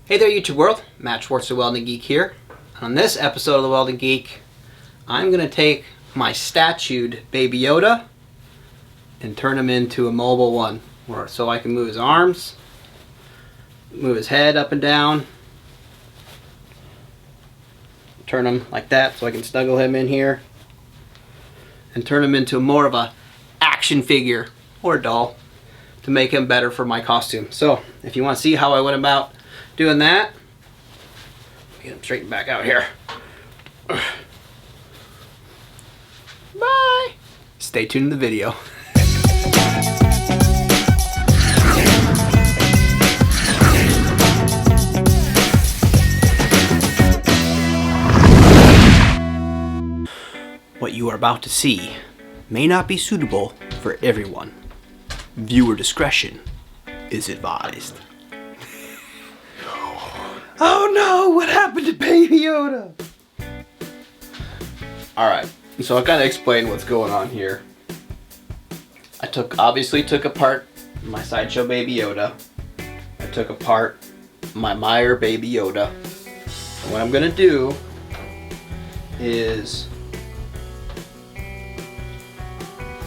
Hey there YouTube world, Matt Schwartz the Welding Geek here. On this episode of the Welding Geek, I'm going to take my statued Baby Yoda and turn him into a mobile one, so I can move his arms, move his head up and down, turn him like that so I can snuggle him in here, and turn him into more of a action figure or doll to make him better for my costume. So if you want to see how I went about doing that, get him straightened back out here. Bye. Stay tuned to the video. What you are about to see may not be suitable for everyone. Viewer discretion is advised. Oh no, what happened to Baby Yoda? Alright, so I gotta explain what's going on here. I obviously took apart my Sideshow Baby Yoda. I took apart my Meyer Baby Yoda. And what I'm gonna do is,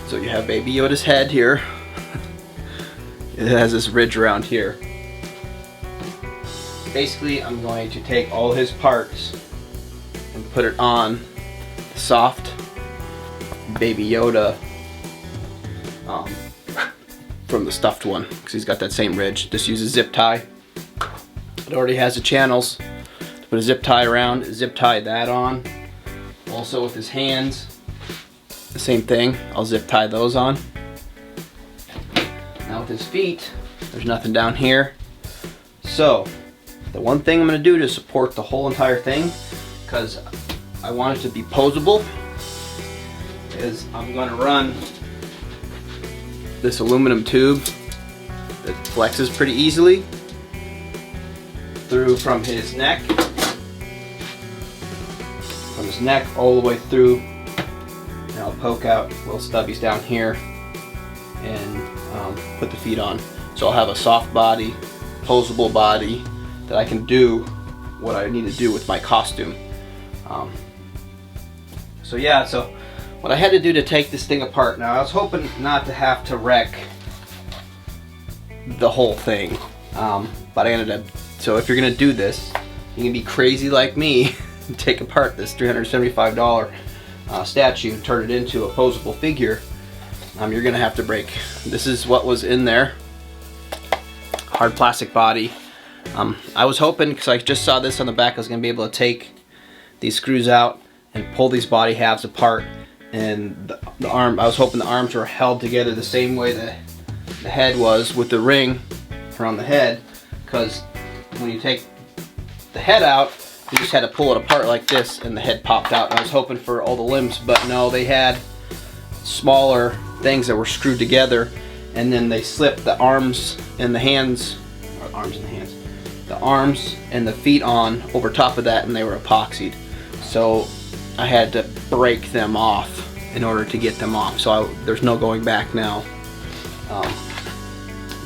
so you have Baby Yoda's head here. It has this ridge around here. Basically, I'm going to take all his parts and put it on the soft Baby Yoda from the stuffed one, because he's got that same ridge. Just use a zip tie. It already has the channels to put a zip tie around. Zip tie that on. Also with his hands, the same thing. I'll zip tie those on. Now with his feet, there's nothing down here. So the one thing I'm going to do to support the whole entire thing, because I want it to be posable, is I'm going to run this aluminum tube that flexes pretty easily through from his neck all the way through, and I'll poke out little stubbies down here and put the feet on. So I'll have a soft body, posable body, that I can do what I need to do with my costume. So what I had to do to take this thing apart, now I was hoping not to have to wreck the whole thing, but I ended up, so if you're gonna do this, you can be crazy like me and take apart this $375 statue and turn it into a posable figure. You're gonna have to break. This is what was in there. Hard plastic body. I was hoping, because I just saw this on the back, I was going to be able to take these screws out and pull these body halves apart, and the arm, I was hoping the arms were held together the same way that the head was with the ring around the head, because when you take the head out, you just had to pull it apart like this and the head popped out. And I was hoping for all the limbs, but no, they had smaller things that were screwed together, and then they slipped the arms and the hands, or arms and the hands, the arms and the feet on over top of that, and they were epoxied. So I had to break them off in order to get them off. So there's no going back now.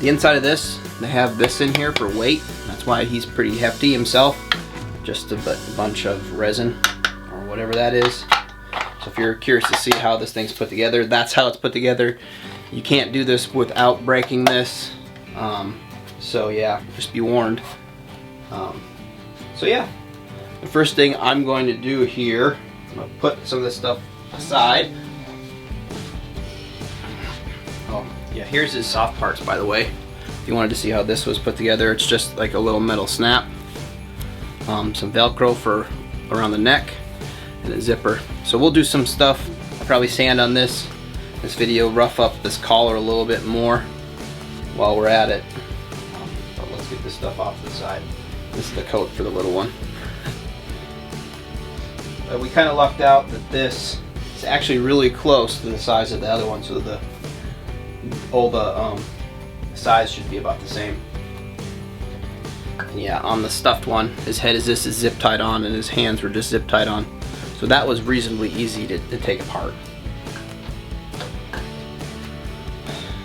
The inside of this, they have this in here for weight. That's why he's pretty hefty himself. Just a bunch of resin or whatever that is. So if you're curious to see how this thing's put together, that's how it's put together. You can't do this without breaking this. So yeah, just be warned. So yeah, the first thing I'm going to do here, I'm going to put some of this stuff aside. Oh yeah, here's his soft parts, by the way. If you wanted to see how this was put together, it's just like a little metal snap, some Velcro for around the neck, and a zipper. So we'll do some stuff, I'll probably sand on this video, rough up this collar a little bit more while we're at it. But let's get this stuff off to the side. This is the coat for the little one. We kind of lucked out that this is actually really close to the size of the other one, so the size should be about the same. And yeah, on the stuffed one, his head is zip tied on, and his hands were just zip tied on. So that was reasonably easy to take apart.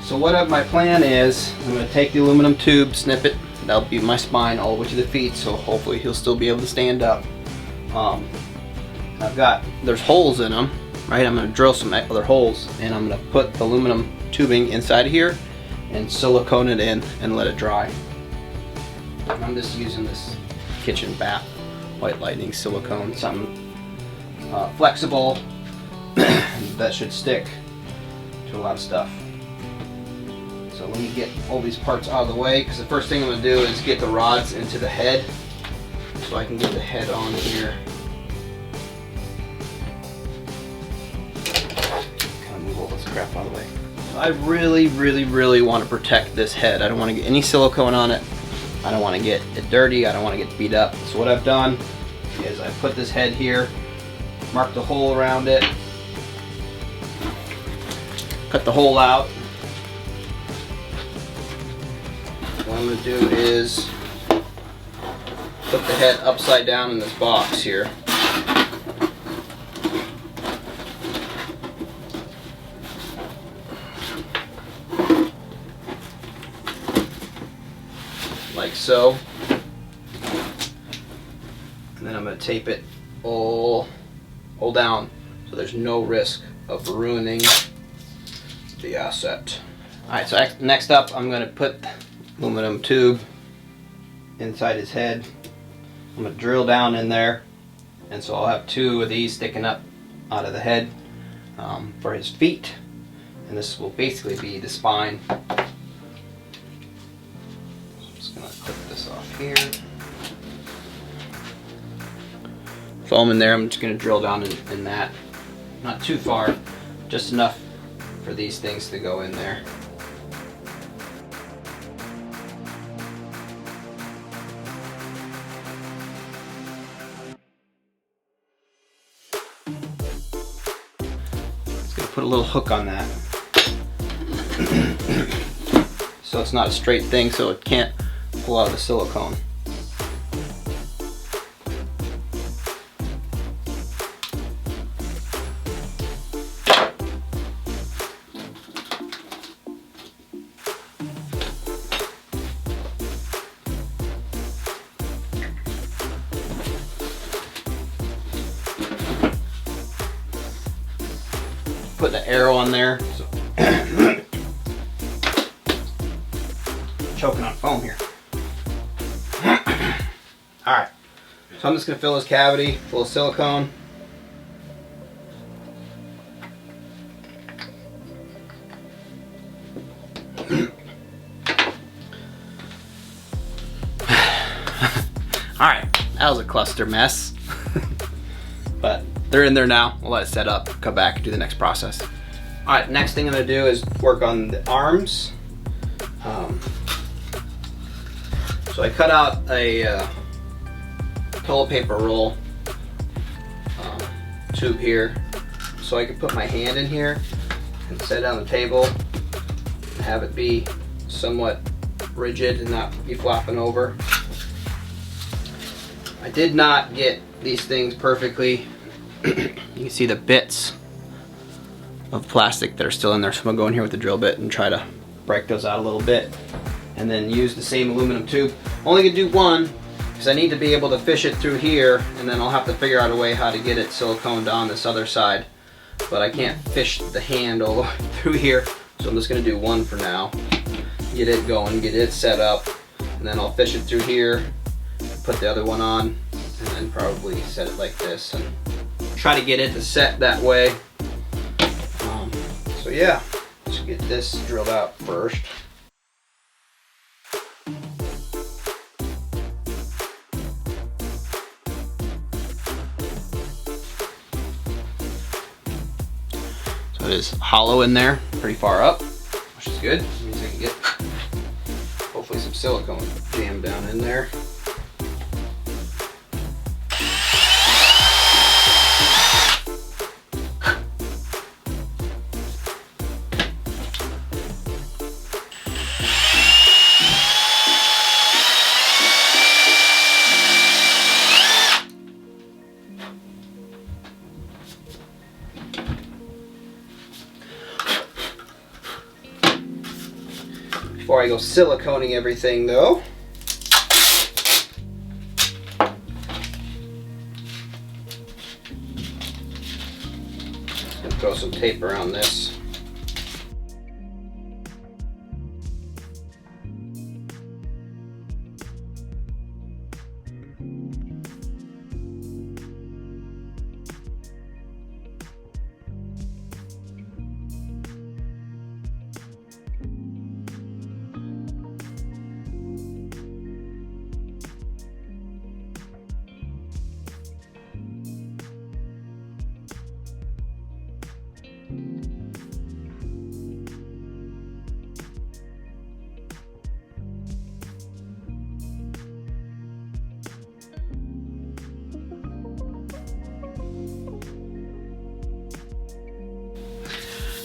So what my plan is, I'm going to take the aluminum tube, snip it that'll be my spine all the way to the feet, so hopefully he'll still be able to stand up. There's holes in them, right? I'm gonna drill some other holes, and I'm gonna put the aluminum tubing inside of here and silicone it in and let it dry. I'm just using this kitchen bath White Lightning silicone, something flexible that should stick to a lot of stuff. So let me get all these parts out of the way, because the first thing I'm going to do is get the rods into the head so I can get the head on here. Kind of move all this crap out of the way. So I really want to protect this head. I don't want to get any silicone on it. I don't want to get it dirty. I don't want to get beat up. So what I've done is I put this head here, marked the hole around it, cut the hole out. What I'm going to do is put the head upside down in this box here. Like so. And then I'm going to tape it all down so there's no risk of ruining the asset. Alright, so next up I'm going to put aluminum tube inside his head. I'm going to drill down in there, and so I'll have two of these sticking up out of the head for his feet, and this will basically be the spine. So I'm just going to clip this off here. So I'm in there, I'm just going to drill down in that. Not too far, just enough for these things to go in there. Put a little hook on that so it's not a straight thing, so it can't pull out of the silicone. Put an arrow on there. So choking on foam here. Alright, so I'm just going to fill this cavity full of silicone. Alright, that was a cluster mess. But they're in there now. We'll let it set up, come back and do the next process. Alright, next thing I'm going to do is work on the arms. So I cut out a toilet paper roll tube here so I can put my hand in here and set it on the table and have it be somewhat rigid and not be flopping over. I did not get these things perfectly. You can see the bits of plastic that are still in there, so I'm going to go in here with the drill bit and try to break those out a little bit, and then use the same aluminum tube. Only going to do one because I need to be able to fish it through here, and then I'll have to figure out a way how to get it siliconed on this other side, but I can't fish the hand all the way through here, so I'm just going to do one for now, get it going, get it set up, and then I'll fish it through here, put the other one on, and then probably set it like this and try to get it to set that way. So yeah, let's get this drilled out first. So it is hollow in there, pretty far up, which is good. It means I can get hopefully some silicone jammed down in there. Before I go siliconing everything though, throw some tape around this.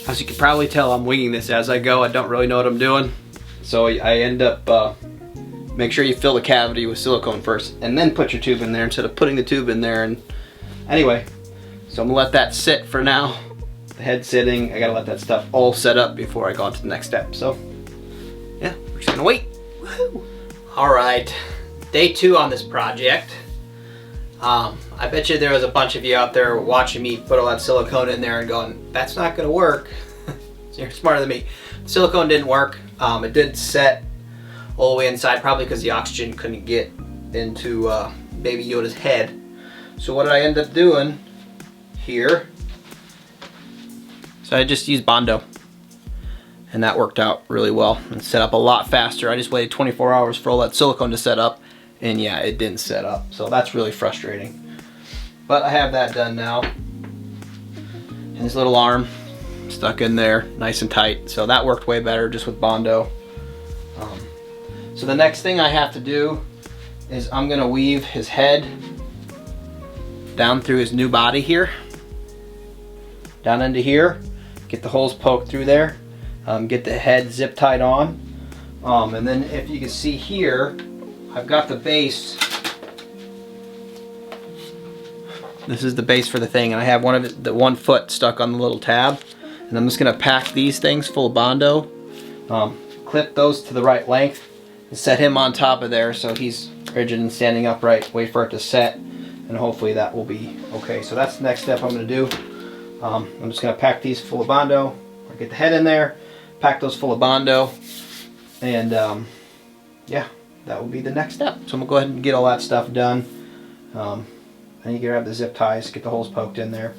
As you can probably tell, I'm winging this as I go. I don't really know what I'm doing. So I end up, make sure you fill the cavity with silicone first and then put your tube in there instead of putting the tube in there. And anyway, so I'm gonna let that sit for now. The head sitting, I gotta let that stuff all set up before I go on to the next step. So yeah, we're just gonna wait. Woo-hoo. All right, day 2 on this project. I bet you there was a bunch of you out there watching me put all that silicone in there and going, that's not gonna work. You're smarter than me. The silicone didn't work. It did set all the way inside, probably because the oxygen couldn't get into baby Yoda's head. So what did I end up doing here? So I just used Bondo, and that worked out really well and set up a lot faster. I just waited 24 hours for all that silicone to set up, and yeah, it didn't set up. So that's really frustrating. But I have that done now. And this little arm stuck in there nice and tight. So that worked way better just with Bondo. So the next thing I have to do is I'm gonna weave his head down through his new body here, down into here, get the holes poked through there, get the head zip tied on, and then if you can see here, I've got the base. This is the base for the thing, and I have the 1 foot stuck on the little tab, and I'm just gonna pack these things full of Bondo, clip those to the right length, and set him on top of there so he's rigid and standing upright, wait for it to set, and hopefully that will be okay. So that's the next step I'm gonna do. I'm just gonna pack these full of Bondo, or get the head in there, pack those full of Bondo, and yeah, that will be the next step. So I'm gonna go ahead and get all that stuff done. And you can grab the zip ties, get the holes poked in there,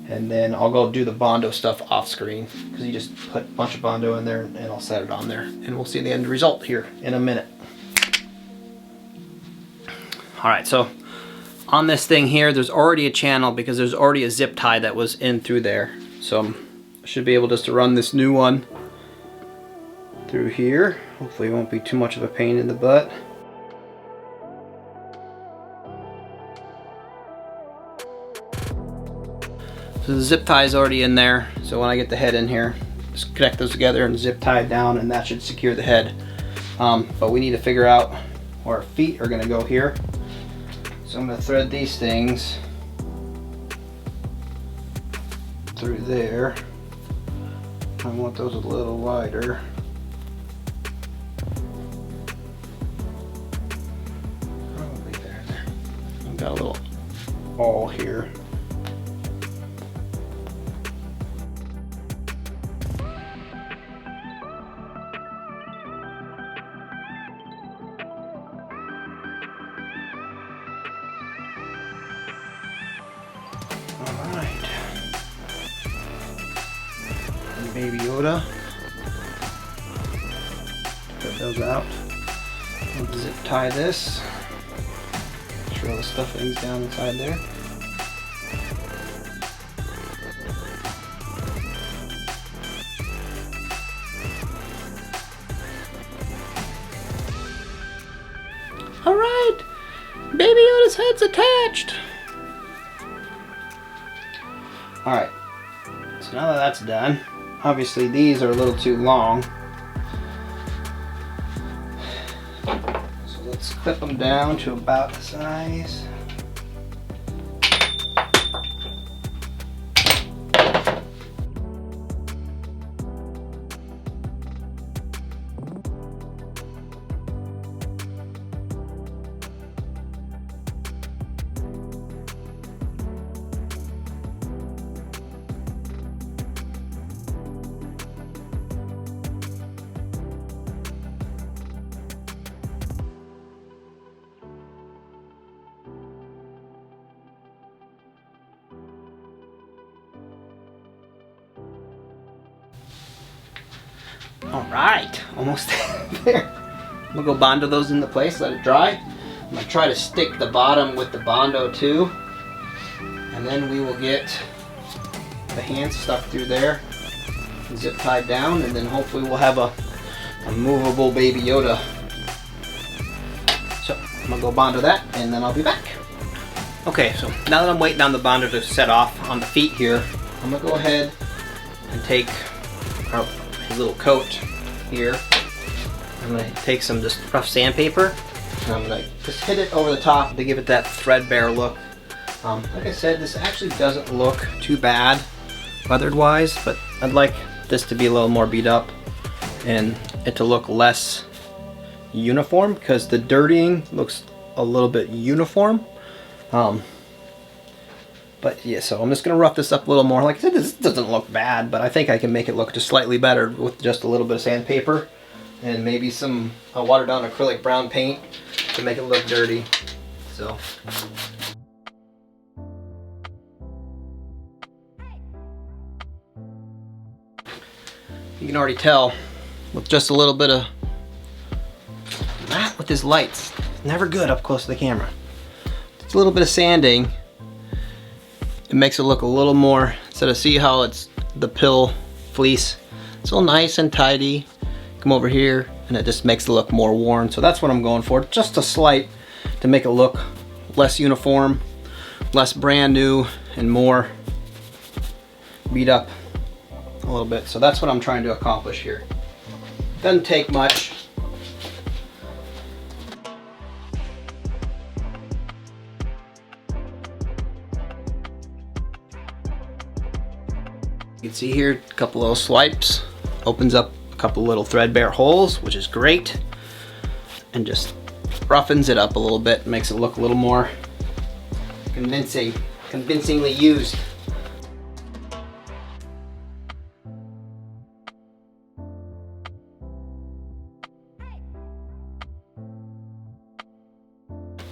and then I'll go do the Bondo stuff off screen, because you just put a bunch of Bondo in there and I'll set it on there, and we'll see the end result here in a minute. Alright, so on this thing here, there's already a channel because there's already a zip tie that was in through there. So I should be able just to run this new one through here. Hopefully it won't be too much of a pain in the butt. So the zip tie is already in there, so when I get the head in here, just connect those together and zip tie it down, and that should secure the head. But we need to figure out where our feet are going to go here. So I'm going to thread these things through there. I want those a little wider. Probably there. I've got a little awl here. Alright. And baby Yoda. Put those out. We'll zip tie this. Make sure all the stuffing's down inside there. Alright! Baby Yoda's head's attached! Alright, so now that that's done, obviously these are a little too long. So let's clip them down to about the size. All right, almost there. I'm gonna go Bondo those into place, let it dry. I'm gonna try to stick the bottom with the Bondo too. And then we will get the hands stuck through there, zip tied down, and then hopefully we'll have a movable Baby Yoda. So I'm gonna go Bondo that, and then I'll be back. Okay, so now that I'm waiting on the Bondo to set off on the feet here, I'm gonna go ahead and take his little coat here. I'm gonna take some just rough sandpaper, and I'm gonna just hit it over the top to give it that threadbare look. Like I said, this actually doesn't look too bad weathered wise, but I'd like this to be a little more beat up and it to look less uniform, because the dirtying looks a little bit uniform. But yeah, so I'm just gonna rough this up a little more. Like I said, this doesn't look bad, but I think I can make it look just slightly better with just a little bit of sandpaper and maybe some watered down acrylic brown paint to make it look dirty. So. You can already tell with just a little bit of that with his lights. Never good up close to the camera. Just a little bit of sanding. It makes it look a little more, instead of see how it's the pill fleece, it's all nice and tidy. Come over here and it just makes it look more worn. So that's what I'm going for. Just a slight to make it look less uniform, less brand new, and more beat up a little bit. So that's what I'm trying to accomplish here. Doesn't take much. You can see here a couple little swipes, opens up a couple little threadbare holes, which is great, and just roughens it up a little bit, makes it look a little more convincingly used.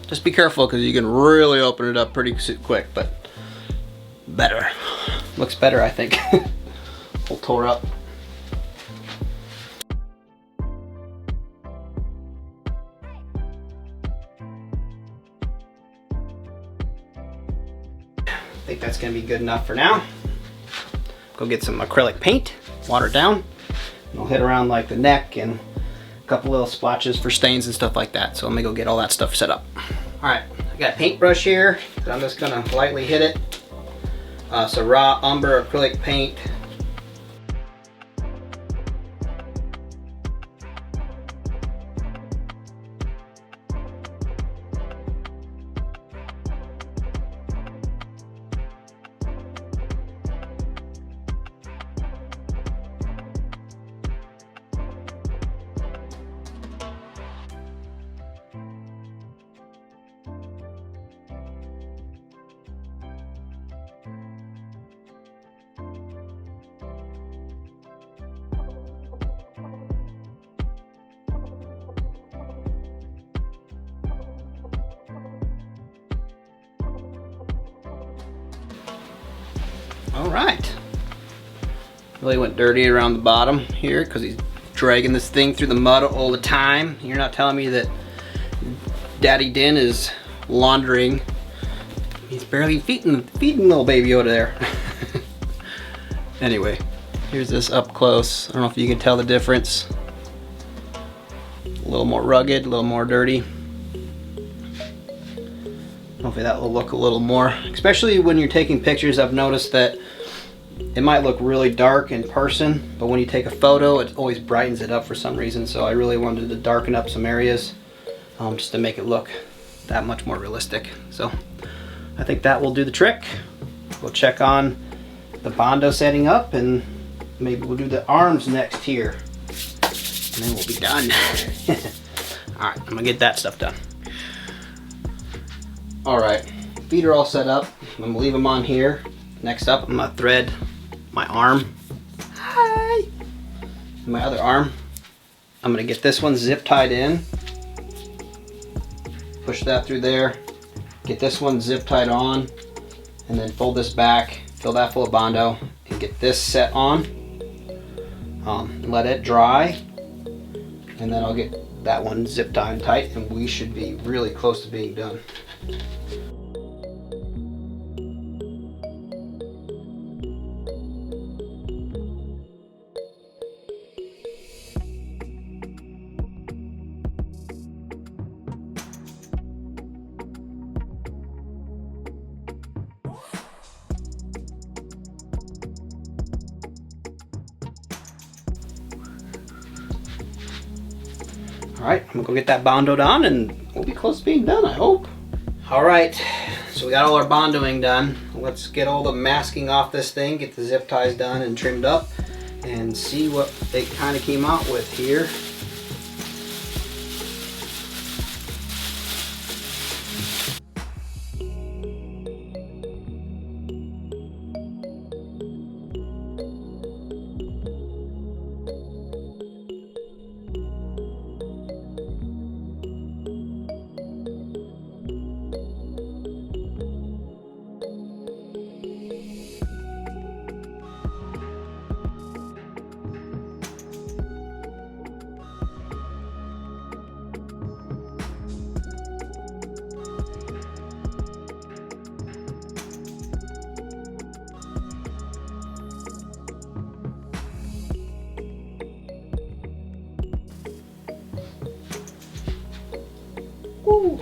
Just be careful because you can really open it up pretty quick, but better. Looks better, I think. All tore up. I think that's gonna be good enough for now. Go get some acrylic paint, water it down, and I'll hit around like the neck and a couple little splotches for stains and stuff like that. So let me go get all that stuff set up. All right, I got a paintbrush here, so I'm just gonna lightly hit it. So raw umber acrylic paint. All right. Really went dirty around the bottom here because he's dragging this thing through the mud all the time. You're not telling me that Daddy Din is laundering. He's barely feeding little Baby Yoda there. Anyway, here's this up close. I don't know if you can tell the difference. A little more rugged, a little more dirty. Hopefully that will look a little more, especially when you're taking pictures. I've noticed that it might look really dark in person, but when you take a photo, it always brightens it up for some reason. So I really wanted to darken up some areas just to make it look that much more realistic. So I think that will do the trick. We'll check on the Bondo setting up, and maybe we'll do the arms next here, and then we'll be done. All right, I'm gonna get that stuff done. All right, feet are all set up. I'm gonna leave them on here. Next up, I'm gonna thread my arm. Hi! My other arm. I'm gonna get this one zip tied in. Push that through there. Get this one zip tied on, and then fold this back, fill that full of Bondo, and get this set on. let it dry, and then I'll get that one zip tied tight, and we should be really close to being done. Alright, I'm gonna go get that bondoed on and we'll be close to being done, I hope. Alright, so we got all our bondoing done. Let's get all the masking off this thing, get the zip ties done and trimmed up, and see what they kind of came out with here. Woo.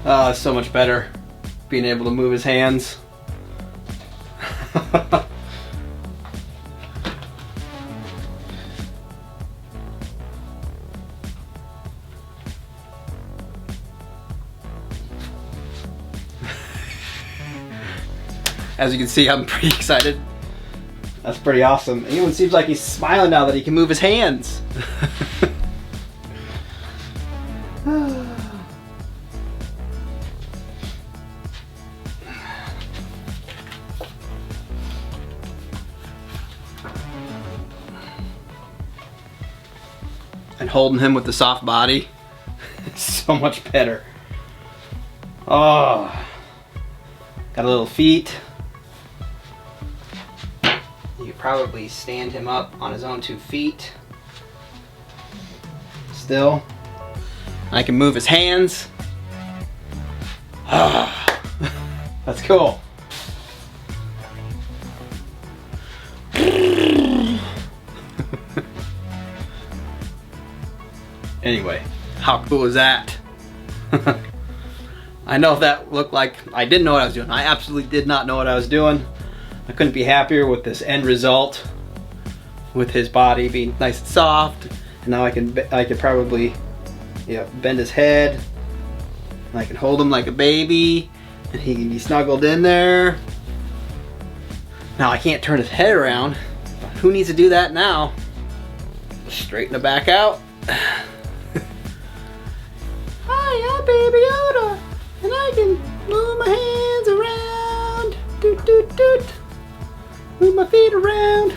It's so much better being able to move his hands. As you can see, I'm pretty excited. That's pretty awesome. It even seems like he's smiling now that he can move his hands. And holding him with the soft body is so much better. Oh, got a little feet. You could probably stand him up on his own 2 feet. Still, I can move his hands. Ah, that's cool. Anyway, how cool is that? I know that looked like I didn't know what I was doing. I absolutely did not know what I was doing. I couldn't be happier with this end result, with his body being nice and soft. And now I could probably, bend his head. And I can hold him like a baby, and he can be snuggled in there. Now I can't turn his head around. Who needs to do that now? Straighten the back out. Hi, I'm Baby Yoda, and I can move my hands around. Doot doot doot. Move my feet around.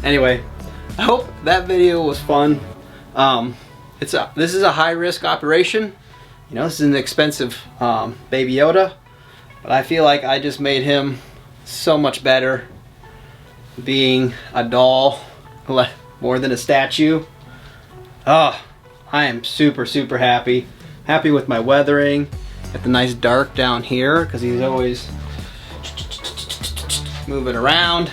Anyway, I hope that video was fun. This is a high-risk operation. This is an expensive Baby Yoda, but I feel like I just made him so much better being a doll more than a statue. I am super happy. Happy with my weathering. Got the nice dark down here because he's always moving around.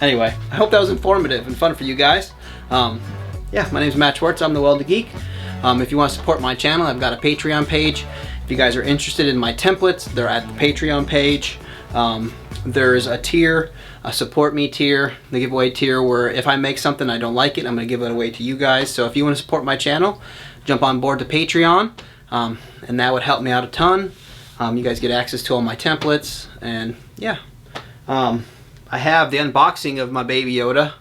Anyway, I hope that was informative and fun for you guys. Yeah, my name is Matt Schwartz. I'm the Welded Geek. If you want to support my channel, I've got a Patreon page. If you guys are interested in my templates, they're at the Patreon page. There's a tier, a support me tier, the giveaway tier, where if I make something I don't like it, I'm going to give it away to you guys. So if you want to support my channel, jump on board to Patreon, and that would help me out a ton. You guys get access to all my templates, and yeah. I have the unboxing of my Baby Yoda.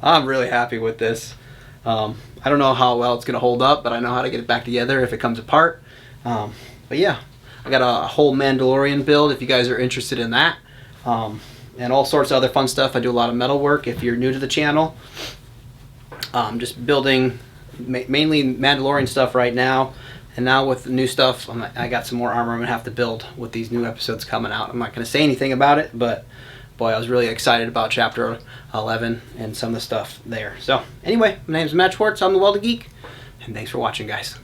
I'm really happy with this. I don't know how well it's going to hold up, but I know how to get it back together if it comes apart. But yeah, I got a whole Mandalorian build if you guys are interested in that. And all sorts of other fun stuff. I do a lot of metal work if you're new to the channel. Just building mainly Mandalorian stuff right now. And now with the new stuff, I got some more armor I'm going to have to build with these new episodes coming out. I'm not going to say anything about it, but boy, I was really excited about Chapter 11 and some of the stuff there. So anyway, my name is Matt Schwartz. I'm the Welding Geek, and thanks for watching, guys.